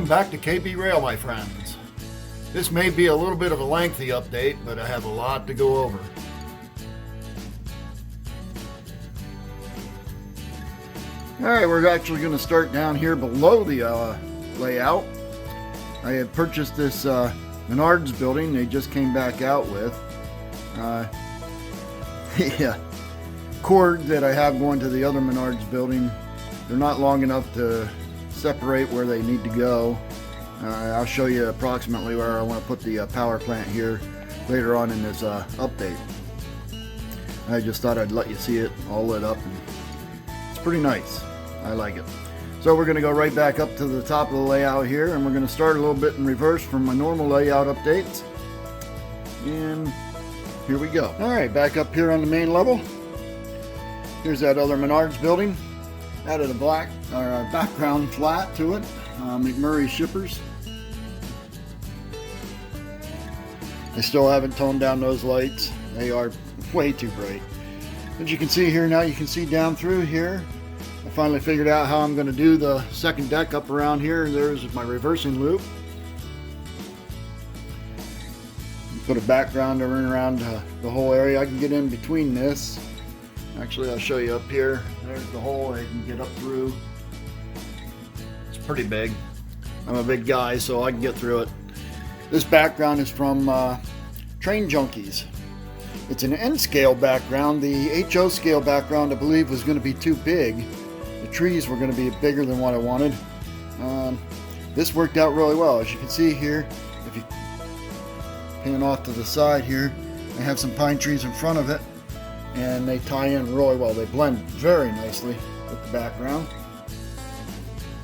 Welcome back to KB Rail, my friends. This may be a little bit of a lengthy update, but I have a lot to go over. Alright, we're actually going to start down here below the layout. I had purchased this Menards building they just came back out with. The cord that I have going to the other Menards building, they're not long enough to separate where they need to go. I'll show you approximately where I want to put the power plant here later on in this update. I just thought I'd let you see it all lit up. It's pretty nice. I like it. So we're going to go right back up to the top of the layout here, and we're going to start a little bit in reverse from my normal layout updates. And here we go. Alright, back up here on the main level. Here's that other Menards building. Added a black or a background flat to it. McMurray shippers. I still haven't toned down those lights. They are way too bright. As you can see here now, you can see down through here. I finally figured out how I'm going to do the second deck up around here. There's my reversing loop. Put a background around the whole area. I can get in between this. Actually, I'll show you up here. There's the hole I can get up through. It's pretty big. I'm a big guy, so I can get through it. This background is from Train Junkies. It's an N scale background. The HO scale background, I believe, was going to be too big. The trees were going to be bigger than what I wanted. This worked out really well. As you can see here, if you pan off to the side here, I have some pine trees in front of it, and they tie in really well. They blend very nicely with the background.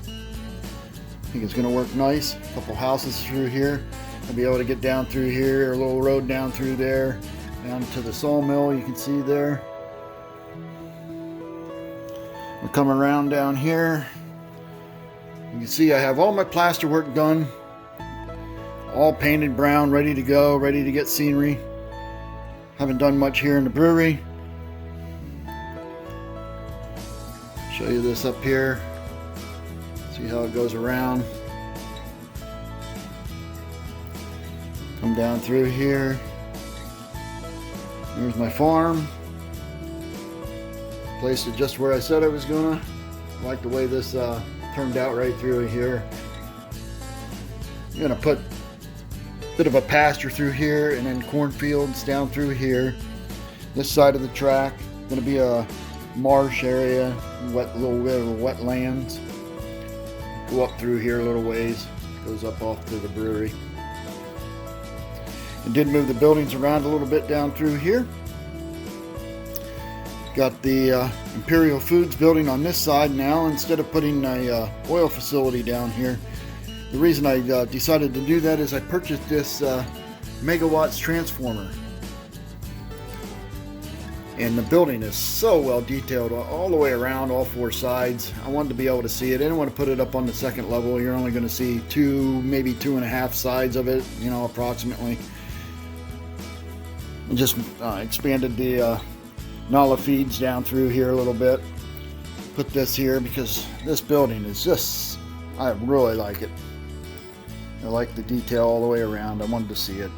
I think it's going to work nice. A couple houses through here. I'll be able to get down through here, a little road down through there, down to the sawmill you can see there. We'll come around down here. You can see I have all my plaster work done. All painted brown, ready to go, ready to get scenery. Haven't done much here in the brewery. Show you this up here. See how it goes around. Come down through here. Here's my farm. Placed it just where I said I was gonna. I like the way this turned out right through here. I'm gonna put a bit of a pasture through here and then cornfields down through here. This side of the track gonna be a marsh area, little bit of wetlands. Go up through here a little ways. Goes up off to the brewery. I did move the buildings around a little bit down through here. Got the Imperial Foods building on this side now instead of putting a oil facility down here. The reason I decided to do that is I purchased this megawatts transformer. And the building is so well detailed all the way around, all four sides. I wanted to be able to see it. I didn't want to put it up on the second level. You're only going to see maybe 2.5 sides of it, you know, approximately. I just expanded the Nala feeds down through here a little bit. Put this here because this building is just, I really like it. I like the detail all the way around. I wanted to see it,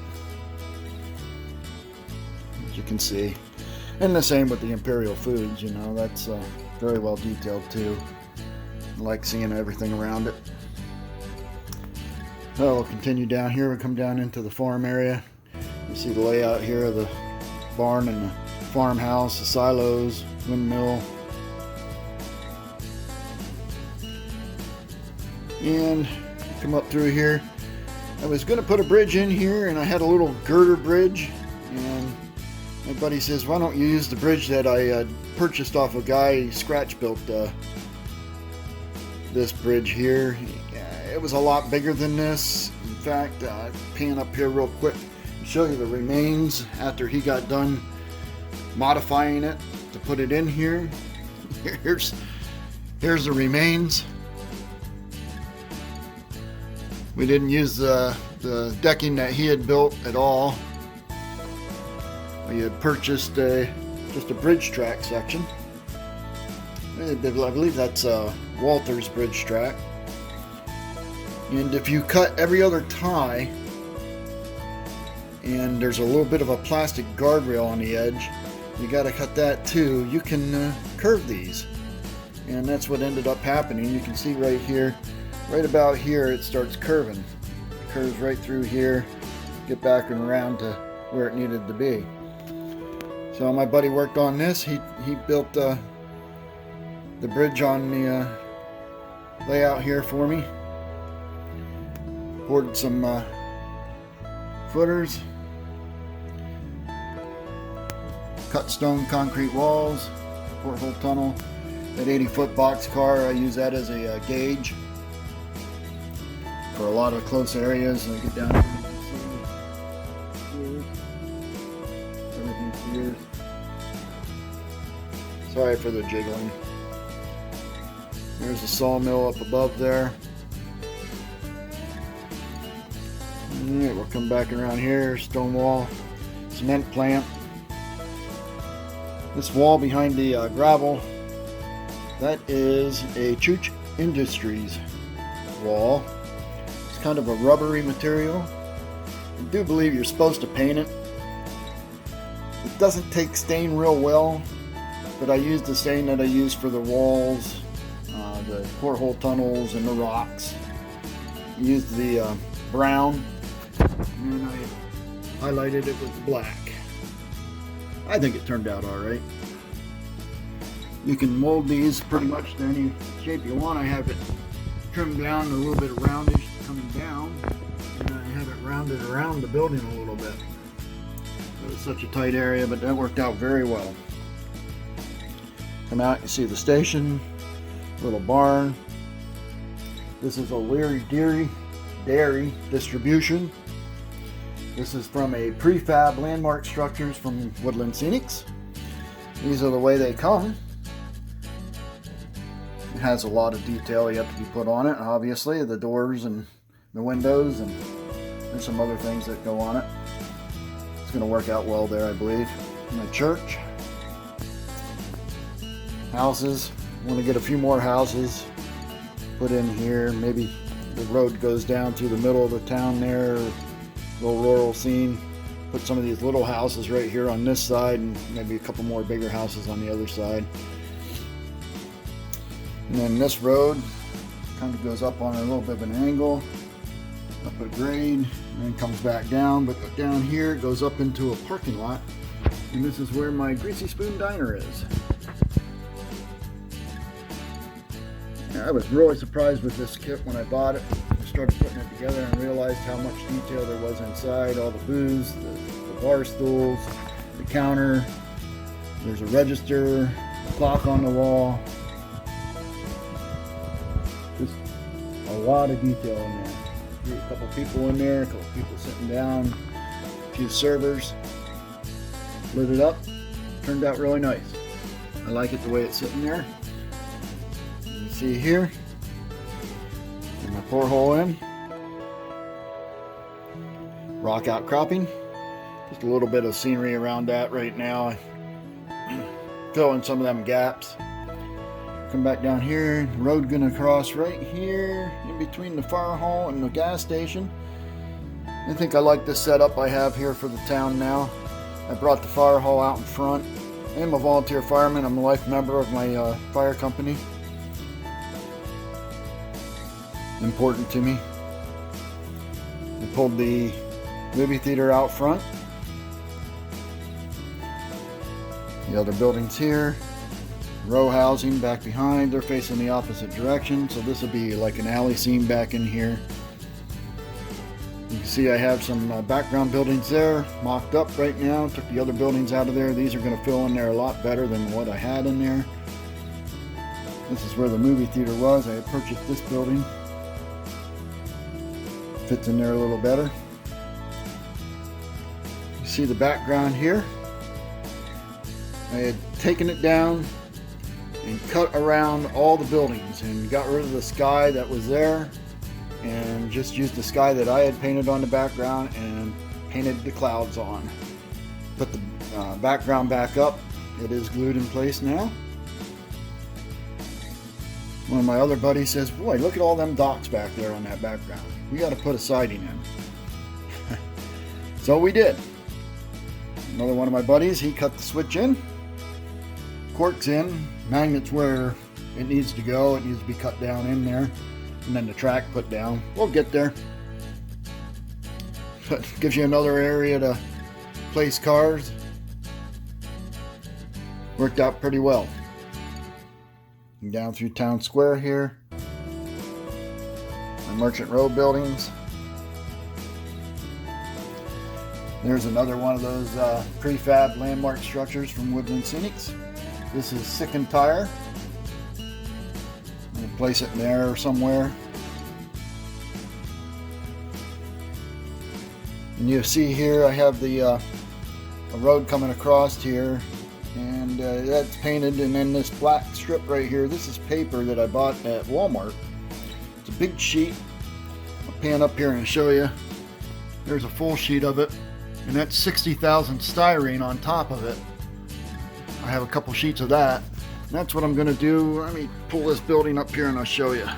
as you can see. And the same with the Imperial Foods, you know, that's very well detailed too. I like seeing everything around it. So we'll continue down here. We'll come down into the farm area. You see the layout here of the barn and the farmhouse, the silos, windmill. And come up through here. I was going to put a bridge in here, and I had a little girder bridge, and my buddy says, why don't you use the bridge that I purchased off a guy scratch built this bridge here. It was a lot bigger than this. In fact, pan up here real quick and show you the remains after he got done modifying it to put it in here. Here's the remains. We didn't use the decking that he had built at all. We had purchased just a bridge track section. I believe that's Walther's bridge track. And if you cut every other tie, and there's a little bit of a plastic guardrail on the edge, you got to cut that too. You can curve these, and that's what ended up happening. You can see right here, right about here, it starts curving. It curves right through here, get back and around to where it needed to be. So my buddy worked on this. He built the bridge on the layout here for me. Poured some footers, cut stone concrete walls, porthole tunnel. That 80-foot boxcar, I use that as a gauge for a lot of close areas. I get down here, everything's here. Sorry for the jiggling. There's a sawmill up above there. Alright, we'll come back around here, stone wall, cement plant. This wall behind the gravel, that is a Chooch Industries wall. It's kind of a rubbery material. I do believe you're supposed to paint it. It doesn't take stain real well, but I used the stain that I used for the walls, the porthole tunnels, and the rocks. I used the brown, and I highlighted it with black. I think it turned out alright. You can mold these pretty much to any shape you want. I have it trimmed down a little bit roundish coming down, and I have it rounded around the building a little bit. It was such a tight area, but that worked out very well. Come out, you see the station, little barn. This is O'Leary Dairy Distribution. This is from a prefab Landmark Structures from Woodland Scenics. These are the way they come. It has a lot of detail you have to be put on it. Obviously, the doors and the windows, and there's some other things that go on it. It's going to work out well there, I believe. And the church. Houses. Want to get a few more houses put in here. Maybe the road goes down through the middle of the town there. Little rural scene. Put some of these little houses right here on this side, and maybe a couple more bigger houses on the other side. And then this road kind of goes up on a little bit of an angle, up a grade, and then comes back down. But down here it goes up into a parking lot, and this is where my Greasy Spoon Diner is. I was really surprised with this kit when I bought it. I started putting it together and realized how much detail there was inside. All the booze, the bar stools, the counter. There's a register, a clock on the wall. Just a lot of detail in there. There's a couple people in there, a couple people sitting down, a few servers. Lit it up. Turned out really nice. I like it the way it's sitting there. See here, get my porthole in, rock outcropping, just a little bit of scenery around that right now, fill in some of them gaps. Come back down here, road gonna cross right here in between the fire hall and the gas station. I think I like this setup I have here for the town now. I brought the fire hall out in front. I am a volunteer fireman. I'm a life member of my fire company. Important to me. We pulled the movie theater out front. The other buildings here, row housing back behind, they're facing the opposite direction, so this will be like an alley scene back in here. You can see I have some background buildings there mocked up right now. Took the other buildings out of there. These are going to fill in there a lot better than what I had in there. This is where the movie theater was. I had purchased this building. Fits in there a little better. You see the background here. I had taken it down and cut around all the buildings and got rid of the sky that was there and just used the sky that I had painted on the background and painted the clouds on. Put the background back up. It is glued in place now. One of my other buddies says, boy, look at all them docks back there on that background. We got to put a siding in. So we did. Another one of my buddies, he cut the switch in, corks in, magnets where it needs to go. It needs to be cut down in there, and then the track put down. We'll get there. But gives you another area to place cars. Worked out pretty well. And down through Town Square here. The Merchant Row buildings. There's another one of those prefab landmark structures from Woodland Scenics. This is Sicken Tire. I'm going to place it in there somewhere. And you see here I have the a road coming across here, and that's painted, and then this black strip right here, this is paper that I bought at Walmart. It's a big sheet. I'll pan up here and show you. There's a full sheet of it, and that's 60,000 styrene on top of it. I have a couple sheets of that. And that's what I'm going to do. Let me pull this building up here and I'll show you.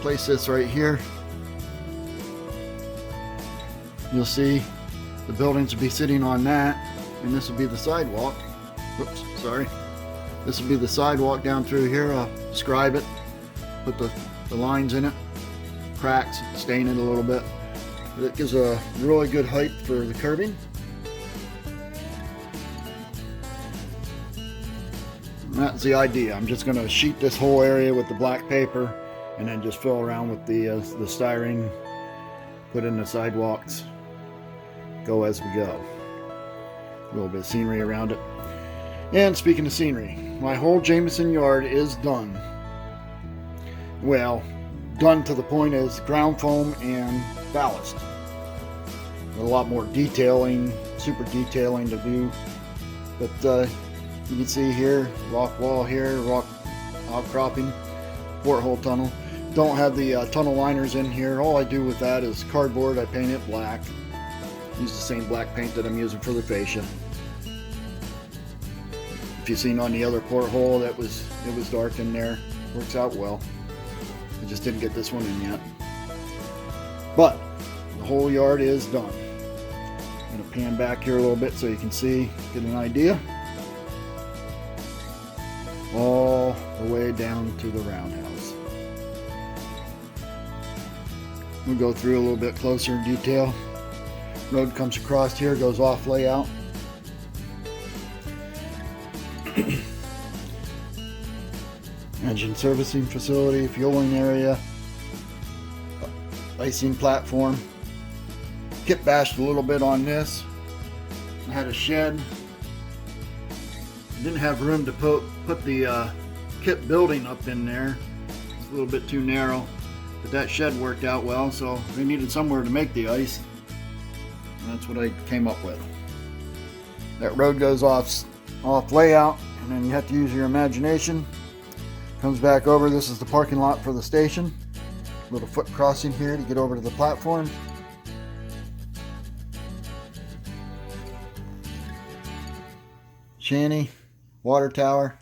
Place this right here. You'll see the buildings will be sitting on that, and this will be the sidewalk. Whoops, sorry. This will be the sidewalk down through here. I'll scribe it, put the lines in it, cracks, stain it a little bit. But it gives a really good height for the curbing. And that's the idea. I'm just going to sheet this whole area with the black paper, and then just fill around with the styrene, put in the sidewalks, go as we go. A little bit of scenery around it. And speaking of scenery, my whole Jameson yard is done. Well, done to the point as ground foam and ballast. A lot more detailing, super detailing to do. But you can see here, rock wall here, rock outcropping, porthole tunnel. Don't have the tunnel liners in here. All I do with that is cardboard. I paint it black. Use the same black paint that I'm using for the fascia. If you've seen on the other porthole, it was dark in there. Works out well. I just didn't get this one in yet. But the whole yard is done. I'm going to pan back here a little bit so you can see, get an idea. All the way down to the roundhouse. We'll go through a little bit closer in detail. Road comes across here, goes off layout. Engine servicing facility, fueling area, icing platform. Kit bashed a little bit on this. I had a shed. Didn't have room to put the kit building up in there. It's a little bit too narrow, but that shed worked out well, so they needed somewhere to make the ice. And that's what I came up with. That road goes off layout, and then you have to use your imagination. Comes back over. This is the parking lot for the station. Little foot crossing here to get over to the platform. Shanty, water tower.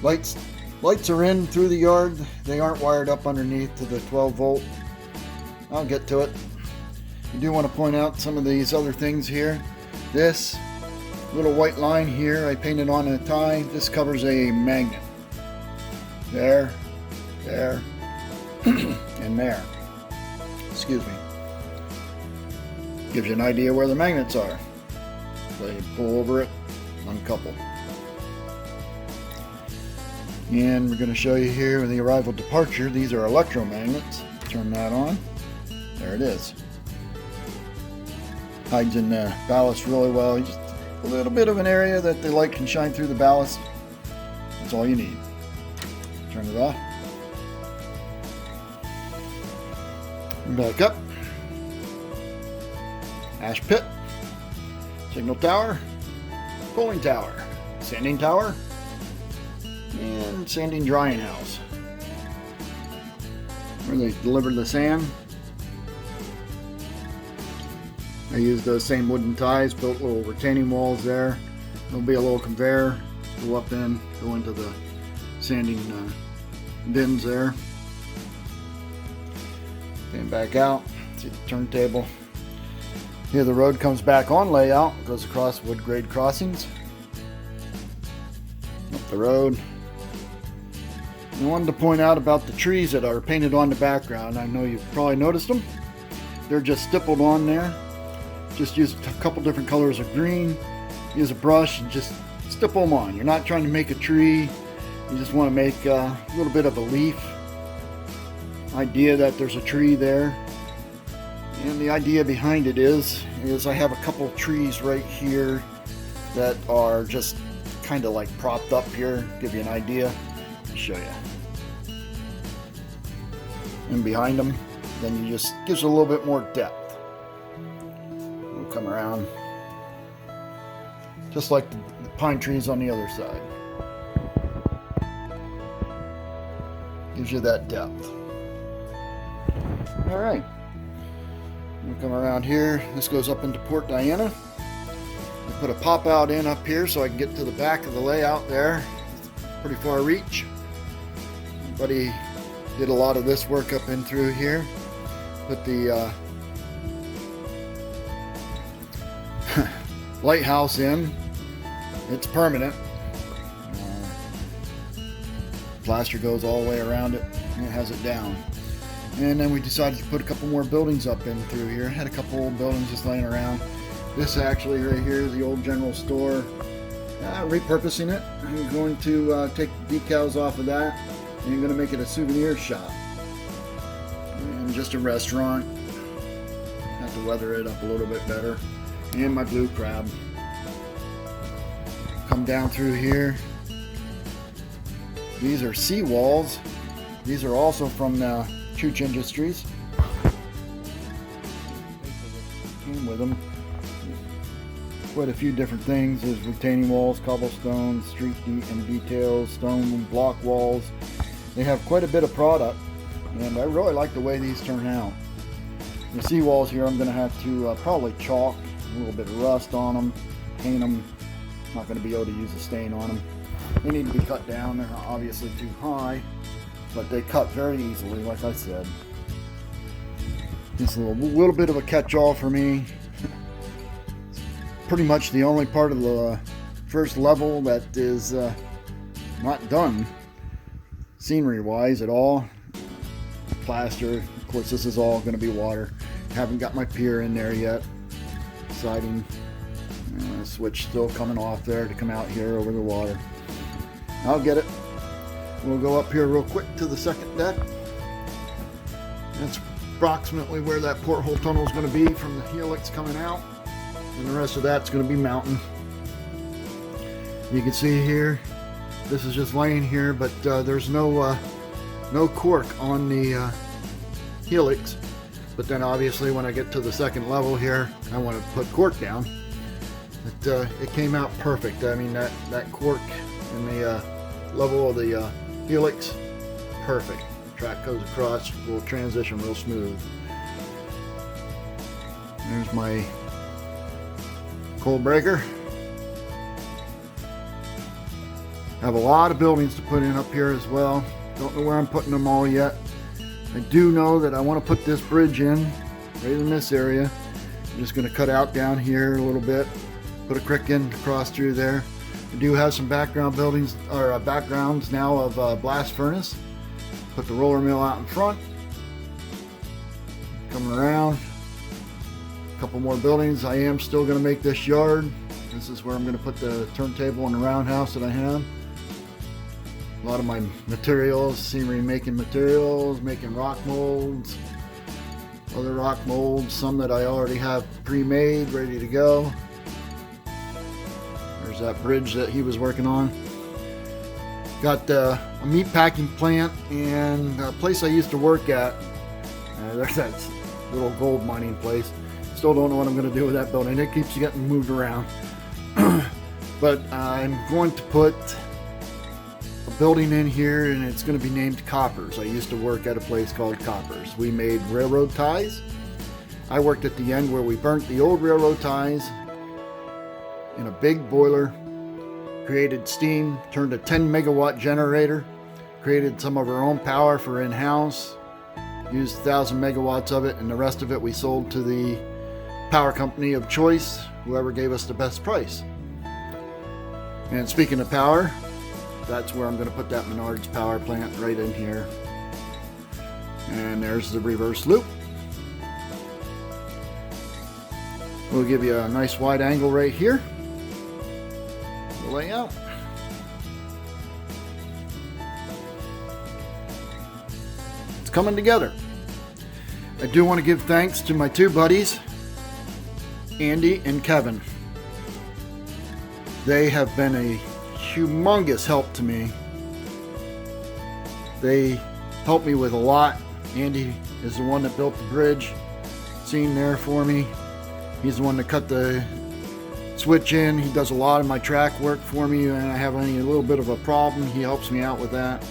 Lights are in through the yard. They aren't wired up underneath to the 12 volt. I'll get to it. I do want to point out some of these other things here. This little white line here I painted on a tie. This covers a magnet. There, and there. Excuse me. Gives you an idea where the magnets are. So you pull over it, uncouple. And we're going to show you here the arrival departure. These are electromagnets. Turn that on. There it is. Hides in the ballast really well. Just a little bit of an area that the light can shine through the ballast. That's all you need. Turn it off. Back up. Ash pit. Signal tower. Cooling tower. Sanding tower. And sanding drying house. Where they deliver the sand. I used those same wooden ties, built little retaining walls there. There'll be a little conveyor, go up in, go into the sanding bins there. Came back out, see the turntable. Here the road comes back on layout, goes across wood grade crossings. Up the road. I wanted to point out about the trees that are painted on the background. I know you've probably noticed them. They're just stippled on there. Just use a couple different colors of green. Use a brush and just stipple them on. You're not trying to make a tree. You just want to make a little bit of a leaf. Idea that there's a tree there. And the idea behind it is I have a couple trees right here that are just kind of like propped up here. Give you an idea. I'll show you. And behind them, then you just gives it a little bit more depth. We'll come around, just like the pine trees on the other side. Gives you that depth. All right. We'll come around here. This goes up into Port Diana. I put a pop out in up here so I can get to the back of the layout there. Pretty far reach. My buddy did a lot of this work up in through here. Put the lighthouse in. It's permanent. Plaster goes all the way around it and it has it down. And then we decided to put a couple more buildings up in through here. Had a couple old buildings just laying around. This actually right here is the old general store. Repurposing it. I'm going to take the decals off of that and I'm going to make it a souvenir shop. And just a restaurant. Have to weather it up a little bit better. And my blue crab. Come down through here. These are seawalls. These are also from Chooch Industries. Came with them. Quite a few different things. There's retaining walls, cobblestones, street and details, stone block walls. They have quite a bit of product, and I really like the way these turn out. The seawalls here, I'm going to have to probably chalk a little bit of rust on them, paint them. Not going to be able to use a stain on them. They need to be cut down. They're obviously too high, but they cut very easily, like I said. This is a little bit of a catch-all for me. Pretty much the only part of the first level that is not done scenery-wise at all. Plaster. Of course, this is all going to be water. Haven't got my pier in there yet. Siding. Switch still coming off there to come out here over the water. I'll get it. We'll go up here real quick to the second deck. That's approximately where that porthole tunnel is going to be from the helix coming out. And the rest of that's going to be mountain. You can see here, this is just laying here, but there's no cork on the helix. But then obviously when I get to the second level here, I want to put cork down. But it came out perfect. I mean, that cork in the level of the helix, perfect. Track goes across, will transition real smooth. There's my cold breaker. Have a lot of buildings to put in up here as well. Don't know where I'm putting them all yet. I do know that I want to put this bridge in right in this area. I'm just going to cut out down here a little bit, put a crick in across through there. I do have some background buildings or backgrounds now of blast furnace. Put the roller mill out in front. Coming around. A couple more buildings. I am still going to make this yard. This is where I'm going to put the turntable and the roundhouse that I have. A lot of my materials, scenery making materials, making rock molds, other rock molds, some that I already have pre-made, ready to go. There's that bridge that he was working on. Got a meat packing plant and a place I used to work at. There's that little gold mining place. Still don't know what I'm going to do with that building. It keeps getting moved around. But I'm going to put a building in here and it's going to be named Coppers. I used to work at a place called Coppers. We made railroad ties. I worked at the end where we burnt the old railroad ties in a big boiler, created steam, turned a 10 megawatt generator, created some of our own power for in-house, used 1,000 megawatts of it, and the rest of it we sold to the power company of choice, whoever gave us the best price. And speaking of power, that's where I'm going to put that Menards power plant, right in here. And there's the reverse loop. We'll give you a nice wide angle right here. The layout. It's coming together. I do want to give thanks to my two buddies, Andy and Kevin. They have been a humongous help to me. They helped me with a lot. Andy is the one that built the bridge scene there for me. He's the one that cut the switch in. He does a lot of my track work for me, and I have a little bit of a problem. He helps me out with that.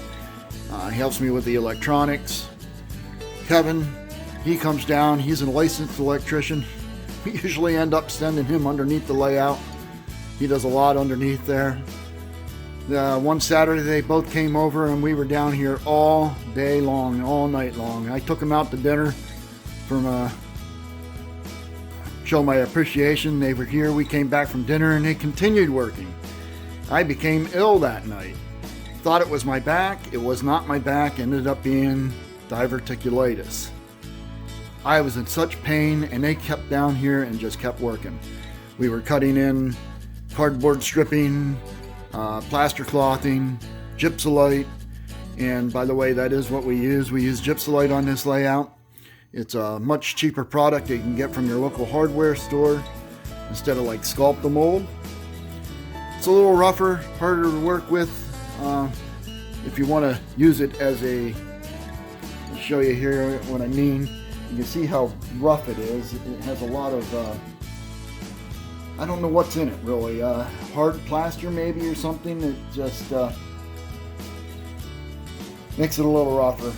He helps me with the electronics. Kevin, he comes down. He's a licensed electrician. We usually end up sending him underneath the layout. He does a lot underneath there. One Saturday they both came over and we were down here all day long, all night long. I took them out to dinner from show my appreciation. They were here, we came back from dinner, and they continued working. I became ill that night. Thought it was my back. It was not my back. Ended up being diverticulitis. I was in such pain, and they kept down here and just kept working. We were cutting in cardboard stripping, plaster clothing, gypsylite, and by the way, that is what we use. We use gypsylite on this layout. It's a much cheaper product that you can get from your local hardware store instead of like Sculpt-A-Mold. It's a little rougher, harder to work with. If you want to use it as a, I'll show you here what I mean. You can see how rough it is. It has a lot of, I don't know what's in it really. Hard plaster maybe or something that just makes it a little rougher.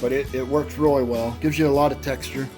But it works really well. Gives you a lot of texture.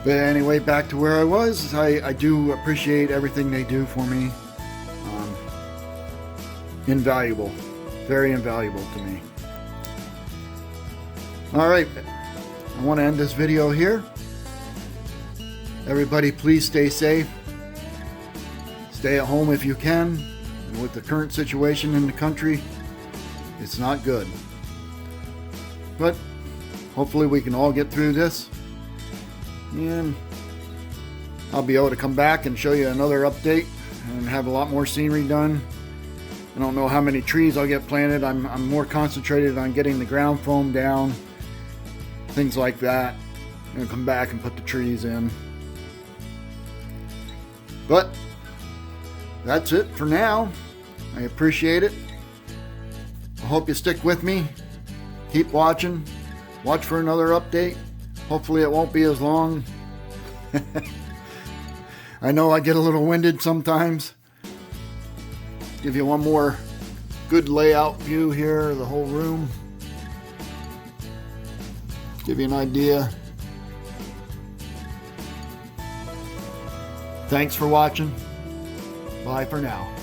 But anyway, back to where I was. I do appreciate everything they do for me. Invaluable. Very invaluable to me. Alright, I want to end this video here. Everybody please stay safe. Stay at home if you can. And with the current situation in the country, it's not good. But hopefully we can all get through this. And I'll be able to come back and show you another update and have a lot more scenery done. I don't know how many trees I'll get planted. I'm more concentrated on getting the ground foam down, things like that. I'm gonna come back and put the trees in. But that's it for now. I appreciate it. I hope you stick with me. Keep watching. Watch for another update. Hopefully it won't be as long. I know I get a little winded sometimes. Give you one more good layout view here of the whole room. Give you an idea. Thanks for watching. Bye for now.